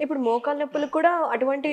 ఇప్పుడు మోకాళ్ళ నొప్పులకు కూడా అటువంటి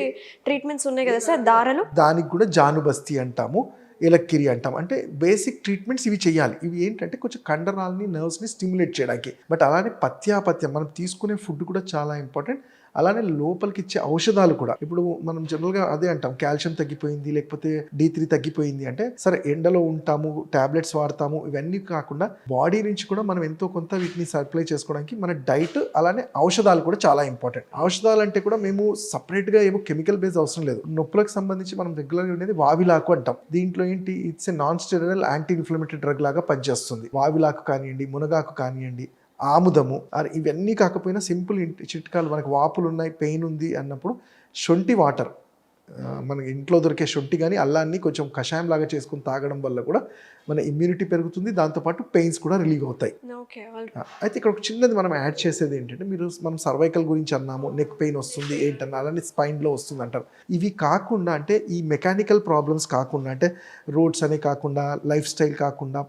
ట్రీట్మెంట్స్ ఉన్నాయి కదా సార్ దారాలు? దానికి కూడా జానుబస్తి అంటాము, ఎలక్కిరి అంటాం. అంటే బేసిక్ ట్రీట్మెంట్స్ ఇవి చేయాలి. ఇవి ఏంటంటే కొంచెం కండరాలని, నర్వ్స్ని స్టిమ్యులేట్ చేయడానికి. బట్ అలానే పథ్యాపథ్యం మనం తీసుకునే ఫుడ్ కూడా చాలా ఇంపార్టెంట్. అలానే లోపలికి ఇచ్చే ఔషధాలు కూడా. ఇప్పుడు మనం జనరల్గా అదే అంటాం, కాల్షియం తగ్గిపోయింది లేకపోతే D3 తగ్గిపోయింది అంటే సరే ఎండలో ఉంటాము, టాబ్లెట్స్ వాడతాము, ఇవన్నీ కాకుండా బాడీ నుంచి కూడా మనం ఎంతో కొంత వీటిని సప్లై చేసుకోవడానికి మన డైట్ అలానే ఔషధాలు కూడా చాలా ఇంపార్టెంట్. ఔషధాలు అంటే కూడా మేము సపరేట్గా ఏమో కెమికల్ బేస్ అవసరం లేదు. నొప్పులకు సంబంధించి మనం రెగ్యులర్గా ఉండేది వావిలాకు అంటాం. దీంట్లో ఏంటి, it's a non steroidal anti inflammatory drug లాగా పనిచేస్తుంది. వావిలాకు కానివ్వండి, మునగాకు కానివ్వండి, ఆముదము, ఇవన్నీ కాకపోయినా సింపుల్ చిట్కాలు. మనకు వాపులు ఉన్నాయి, పెయిన్ ఉంది అన్నప్పుడు శొంఠి వాటర్, మనకి ఇంట్లో దొరికే శొంఠి కానీ అల్లాన్ని కొంచెం కషాయం లాగా చేసుకుని తాగడం వల్ల కూడా మన ఇమ్యూనిటీ పెరుగుతుంది, దాంతోపాటు పెయిన్స్ కూడా రిలీవ్ అవుతాయి. అయితే ఇక్కడ ఒక చిన్నది మనం యాడ్ చేసేది ఏంటంటే, మనం సర్వైకల్ గురించి అన్నాము, నెక్ పెయిన్ వస్తుంది ఏంటన్నా, అలానే స్పైన్లో వస్తుంది అంటారు. ఇవి కాకుండా అంటే ఈ మెకానికల్ ప్రాబ్లమ్స్ కాకుండా, అంటే రోడ్స్ అనే కాకుండా, లైఫ్ స్టైల్ కాకుండా,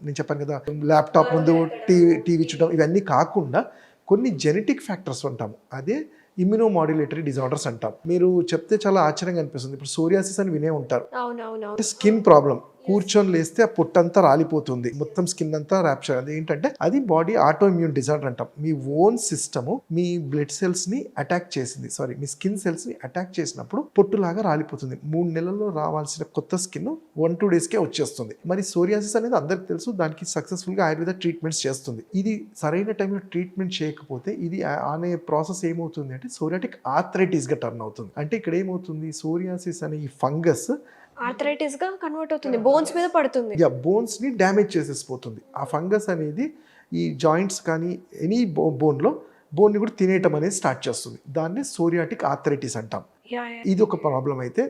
నేను చెప్పాను కదా ల్యాప్టాప్ ముందు టీవీ చూడడం, ఇవన్నీ కాకుండా కొన్ని జెనెటిక్ ఫ్యాక్టర్స్ ఉంటాము, అదే ఇమ్యూనోమాడ్యులేటరీ డిజార్డర్స్ అంటాం. మీరు చెప్తే చాలా ఆశ్చర్యంగా అనిపిస్తుంది. ఇప్పుడు సోరియాసిస్ అని వినే ఉంటారు. అంటే స్కిన్ ప్రాబ్లం, కూర్చొని లేస్తే ఆ పొట్టంతా రాలిపోతుంది, మొత్తం స్కిన్ అంతా ర్యాప్చర్. అది ఏంటంటే అది బాడీ ఆటో ఇమ్యూన్ డిజార్డర్ అంటాం. మీ ఓన్ సిస్టమ్ మీ బ్లడ్ సెల్స్ ని అటాక్ చేసింది, మీ స్కిన్ సెల్స్ ని అటాక్ చేసినప్పుడు పొట్టులాగా రాలిపోతుంది. 3 నెలల్లో రావాల్సిన కొత్త స్కిన్ 1-2 డేస్కే వచ్చేస్తుంది. మరి సోరియాసిస్ అనేది అందరికి తెలుసు, దానికి సక్సెస్ఫుల్ గా ఆయుర్వేద ట్రీట్మెంట్స్ చేస్తుంది. ఇది సరైన టైంలో ట్రీట్మెంట్ చేయకపోతే ఇది అనే ప్రాసెస్ ఏమవుతుంది అంటే సోరియాటిక్ ఆర్థరైటిస్ గా టర్న్ అవుతుంది. అంటే ఇక్కడ ఏమవుతుంది, సోరియాసిస్ అనే ఈ ఫంగస్ ఆర్థరైటిస్ గా కన్వర్ట్ అవుతుంది, బోన్స్ మీద పడుతుంది. బోన్స్ ని డ్యామేజ్ చేసేసిపోతుంది. ఆ ఫంగస్ అనేది ఈ జాయింట్స్ కానీ ఎనీ బోన్ని కూడా తినేయటం అనేది స్టార్ట్ చేస్తుంది. దాన్ని సోరియాటిక్ ఆర్థరైటిస్ అంటాం. ఇది ఒక ప్రాబ్లం. అయితే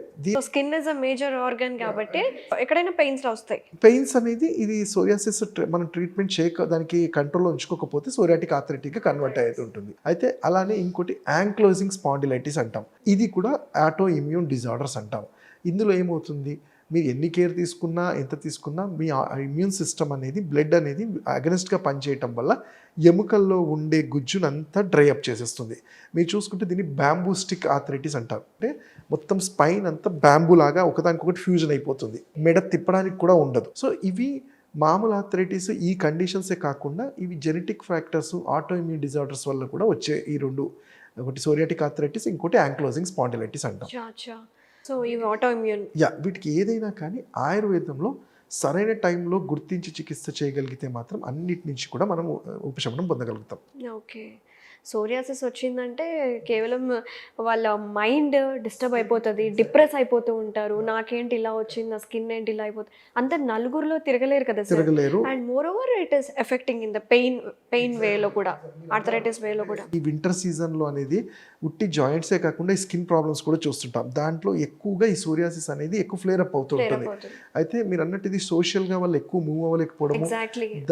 skin is a major organ కాబట్టి ఎక్కడైనా పెయిన్స్ వస్తాయి. పెయిన్స్ అనేది ఇది సోరియాసిస్ మనం ట్రీట్మెంట్ దానికి కంట్రోల్లో ఉంచుకోకపోతే సోరియాటిక్ ఆర్థరైటిస్ గా కన్వర్ట్ అయితే ఉంటుంది. అయితే అలానే ఇంకోటి యాంక్లోజింగ్ స్పాండిలైటిస్ అంటాం. ఇది కూడా ఆటో ఇమ్యూన్ డిజార్డర్స్ అంటాం. ఇందులో ఏమవుతుంది, మీరు ఎన్ని కేర్ తీసుకున్నా ఎంత తీసుకున్నా మీ ఇమ్యూన్ సిస్టమ్ అనేది బ్లడ్ అనేది అగెనిస్ట్గా పనిచేయటం వల్ల ఎముకల్లో ఉండే గుజ్జునంతా డ్రై అప్ చేసేస్తుంది. మీరు చూసుకుంటే దీన్ని బ్యాంబూ స్టిక్ ఆర్థరైటిస్ అంటారు. అంటే మొత్తం స్పైన్ అంతా బ్యాంబూ లాగా ఒకదానికొకటి ఫ్యూజన్ అయిపోతుంది, మెడ తిప్పడానికి కూడా ఉండదు. సో ఇవి మామూలు ఆర్థరైటిస్. ఈ కండిషన్సే కాకుండా ఇవి genetic factors, auto immune disorders వల్ల కూడా వచ్చే ఈ రెండు, ఒకటి సోరియాటిక్ ఆర్థరైటిస్, ఇంకోటి యాంక్లోజింగ్ స్పాండిలైటిస్ అంటాం. సో ఈ ఆటో ఇమ్యూన్ వీటికి ఏదైనా కానీ ఆయుర్వేదంలో సరైన టైంలో గుర్తించి చికిత్స చేయగలిగితే మాత్రం అన్నిటి నుంచి కూడా మనం ఉపశమనం పొందగలుగుతాం. ఓకే. సోరియాసిస్ వచ్చిందంటే కేవలం వాళ్ళ మైండ్ డిస్టర్బ్ అయిపోతుంది, డిప్రెస్ అయిపోతూ ఉంటారు. నాకేంటి ఇలా వచ్చింది, నా స్కిన్ ఏంటి ఇలా అయిపోతుంది, అంత నలుగురిలో తిరగలేరు కదా sir. And more over it is affecting in the pain వేలో కూడా, ఆర్థరైటిస్ వేలో కూడా. ఈ వింటర్ సీజన్లో అనేది ఉట్టి జాయింట్సే కాకుండా ఈ స్కిన్ ప్రాబ్లమ్స్ కూడా చూస్తుంటాం. దాంట్లో ఎక్కువగా ఈ సోరియాసిస్ అనేది ఎక్కువ ఫ్లేర్ అప్ అవుతూ ఉంటుంది. అయితే మీరు అన్నట్టు ఇది సోషల్గా వాళ్ళు ఎక్కువ మూవ్ అవ్వలేకపోవడం,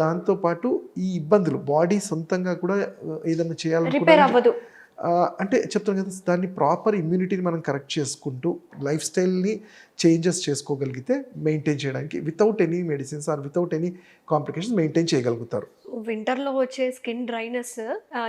దాంతోపాటు ఈ ఇబ్బందులు బాడీ సొంతంగా కూడా ఏదైనా చేయాలి అంటే చెప్తాను కదా, దాన్ని ప్రాపర్ ఇమ్యూనిటీని మనం కరెక్ట్ చేసుకుంటూ లైఫ్ స్టైల్ని చేంజెస్ చేసుకోగలిగితే మెయింటైన్ చేయడానికి without any medicines or without any complications maintain చేయగలుగుతారు. వింటర్లో వచ్చే స్కిన్ డ్రైనెస్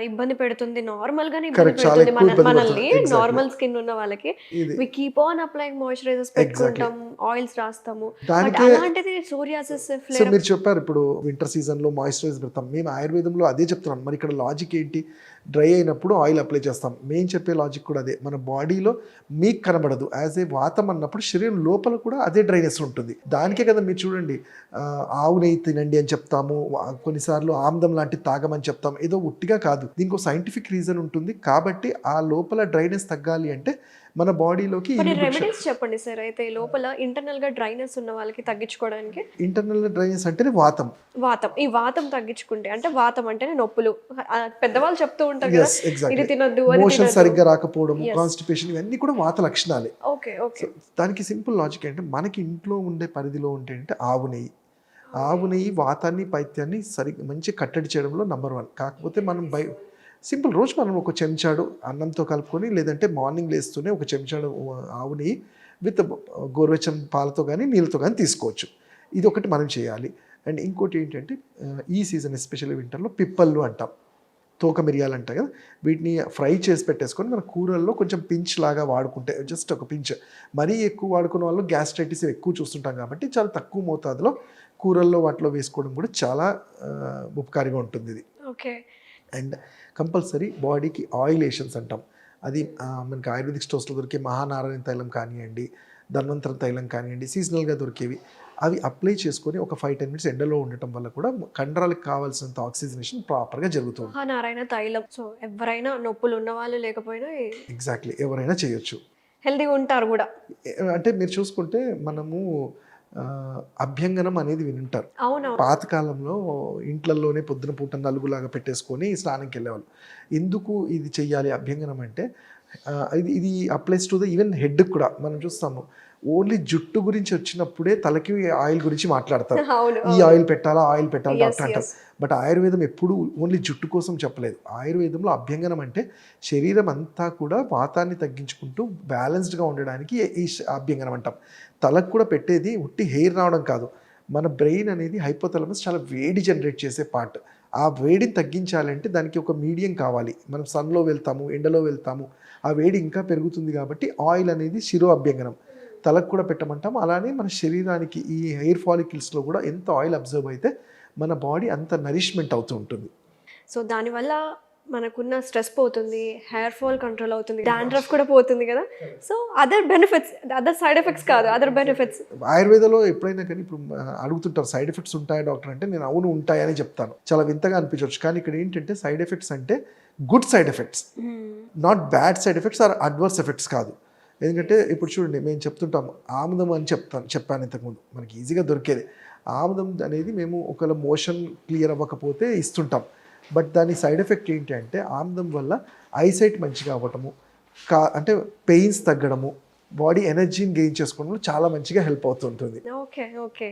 ఇబ్బంది పెడుతుంది, నార్మల్గానే ఇబ్బంది పెడుతుంది మనల్ని. నార్మల్ స్కిన్ ఉన్న వాళ్ళకి we keep on applying moisturizers పెట్టుకుంటాం, ఆయిల్స్ రాస్తాము. అలాంటిది సోరియాసిస్ ఫ్లేర్. మీరు చెప్పారు ఇప్పుడు వింటర్ సీజన్లో మాయిశ్చరైజర్ పెడతాం, మేము ఆయుర్వేదంలో అదే చెప్తున్నాం. మరి ఇక్కడ లాజిక్ ఏంటి, డ్రై అయినప్పుడు ఆయిల్ అప్లై చేస్తాం. మేము చెప్పే లాజిక్ కూడా అదే. మన బాడీలో మీకు కనబడదు, యాజ్ ఏ వాతం అన్నప్పుడు శరీరం లోపల కూడా అదే డ్రైనెస్ ఉంటుంది. దానికే కదా మీరు చూడండి, ఆవు నెయ్యి తినండి అని చెప్తాము, కొన్నిసార్లు ఆమ్దం లాంటివి తాగమని చెప్తాం. ఏదో ఉట్టిగా కాదు, దీనికి ఒక సైంటిఫిక్ రీజన్ ఉంటుంది. కాబట్టి ఆ లోపల డ్రైనెస్ తగ్గాలి అంటే మన బాడీలోకి రెమెడీస్ చెప్పండి సార్. అయితే లోపల ఇంటర్నల్ గా డ్రైనెస్ ఉన్న వాళ్ళకి తగ్గించుకోవడానికి. ఇంటర్నల్ డ్రైనెస్ అంటే వాతం. ఈ వాతం తగ్గించుకుంటే, అంటే వాతం అంటేనే నొప్పులు, పెద్దవాళ్ళు చెప్తూ ఉంటారు కదా, ఇది తినొద్దు, మోషన్ సరిగ్గా రాకపోవడం, కాన్స్టిపేషన్, ఇవన్నీ కూడా వాత లక్షణాలే. ఓకే. దానికి సింపుల్ లాజిక్ అంటే మనకి ఇంట్లో ఉండే పరిధిలో ఉంటే ఆవు నెయ్యి వాతాన్ని పైత్యాన్ని మంచి కట్టడి చేయడంలో నంబర్ 1. కాకపోతే మనం సింపుల్ రోజు మనం ఒక చెంచాడు అన్నంతో కలుపుకొని, లేదంటే మార్నింగ్ లేస్తూనే ఒక చెంచాడు ఆవు నెయ్యి విత్ గోరువెచ్చని పాలతో కానీ నీళ్ళతో కానీ తీసుకోవచ్చు. ఇది ఒకటి మనం చేయాలి. అండ్ ఇంకోటి ఏంటంటే ఈ సీజన్ ఎస్పెషల్లీ వింటర్లో పిప్పళ్ళు అంటాం. తోక మిరియాలు అంటాయి కదా, వీటిని ఫ్రై చేసి పెట్టేసుకొని మన కూరల్లో కొంచెం పించ్ లాగా వాడుకుంటే, జస్ట్ ఒక పించ్, మరీ ఎక్కువ వాడుకున్న వాళ్ళు గ్యాస్ట్రైటిస్ ఎక్కువ చూస్తుంటాం కాబట్టి చాలా తక్కువ మోతాదులో కూరల్లో వాటిలో వేసుకోవడం కూడా చాలా ఉపకారిగా ఉంటుంది ఇది. ఓకే. అండ్ కంపల్సరీ బాడీకి ఆయిలేషన్స్ అంటాం, అది మనకి ఆయుర్వేదిక్ స్టోర్స్లో దొరికే మహానారాయణ తైలం కానివ్వండి, ధన్వంతరం తైలం కానివ్వండి, సీజనల్గా దొరికేవి, అవి అప్లై చేసుకొని ఒక 5-10 మినిట్స్ ఎండలో ఉండటం వల్ల కూడా కండరాలకు కావాల్సినంత ఆక్సిజనేషన్ ప్రాపర్గా జరుగుతుంది. నారాయణ తైలం. సో ఎవరైనా నొప్పులు ఉన్న వాళ్ళు లేకపోయినా ఎగ్జాక్ట్లీ, ఎవరైనా చేయొచ్చు. హెల్తీగా ఉంటారు కూడా. అంటే మీరు చూసుకుంటే మనము అభ్యంగనం అనేది వినుంటారు. అవునవును. పాతకాలంలో ఇంట్లల్లోనే పొద్దున పూట నలుగులాగా పెట్టేసుకొని స్నానంకి వెళ్ళేవాళ్ళు. ఎందుకు ఇది చెయ్యాలి అభ్యంగనం అంటే, ఇది ఇది applies to the even head కూడా. మనం చూస్తాము ఓన్లీ జుట్టు గురించి వచ్చినప్పుడే తలకి ఆయిల్ గురించి మాట్లాడతారు. అవును. ఈ ఆయిల్ పెట్టాలా, ఆయిల్ పెట్టాలా Yes, డాక్టర్ అంటారు. yes. బట్ ఆయుర్వేదం ఎప్పుడు ఓన్లీ జుట్టు కోసం చెప్పలేదు. ఆయుర్వేదంలో అభ్యంగనం అంటే శరీరం అంతా కూడా వాతాన్ని తగ్గించుకుంటూ బ్యాలెన్స్డ్గా ఉండడానికి ఈ అభ్యంగనం అంటాం. తలకు కూడా పెట్టేది ఉట్టి హెయిర్ రావడం కాదు, మన బ్రెయిన్ అనేది హైపోథాలమస్ చాలా వేడి జనరేట్ చేసే పార్ట్. ఆ వేడిని తగ్గించాలంటే దానికి ఒక మీడియం కావాలి. మనం సన్లో వెళ్తాము, ఎండలో వెళ్తాము, ఆ వేడి ఇంకా పెరుగుతుంది కాబట్టి ఆయిల్ అనేది శిరో అభ్యంగనం తలకు కూడా పెట్టమంటాం. అలానే మన శరీరానికి ఈ హెయిర్ ఫాలికల్స్లో కూడా ఎంత ఆయిల్ అబ్జర్వ్ అయితే మన బాడీ అంత నరిష్మెంట్ అవుతూ ఉంటుంది. సో దానివల్ల మనకున్న స్ట్రెస్ పోతుంది, హెయిర్ ఫాల్ కంట్రోల్ అవుతుంది, డాండ్రఫ్ కూడా పోతుంది కదా. So other benefits, other side effects కాదు, అదర్ బెనిఫిట్స్. ఆయుర్వేదంలో ఎప్పుడైనా కానీ ఇప్పుడు అడుగుతుంటారు సైడ్ ఎఫెక్ట్స్ ఉంటాయా డాక్టర్ అంటే, నేను అవును ఉంటాయని చెప్తాను. చాలా వింతగా అనిపించవచ్చు, కానీ ఇక్కడ ఏంటంటే సైడ్ ఎఫెక్ట్స్ అంటే good side effects, not bad side effects or adverse effects కాదు. ఎందుకంటే ఇప్పుడు చూడండి, మేము చెప్తుంటాము ఆముదం అని చెప్పాను ఇంతకుముందు, మనకి ఈజీగా దొరికేది ఆముదం అనేది. మేము ఒకవేళ మోషన్ క్లియర్ అవ్వకపోతే ఇస్తుంటాం, బట్ దాని సైడ్ ఎఫెక్ట్ ఏంటి అంటే ఆముదం వల్ల ఐసైట్ మంచిగా అవ్వటము, అంటే పెయిన్స్ తగ్గడము, బాడీ ఎనర్జీని గెయిన్ చేసుకోవడంలో చాలా మంచిగా హెల్ప్ అవుతుంటుంది. ఓకే. ఓకే.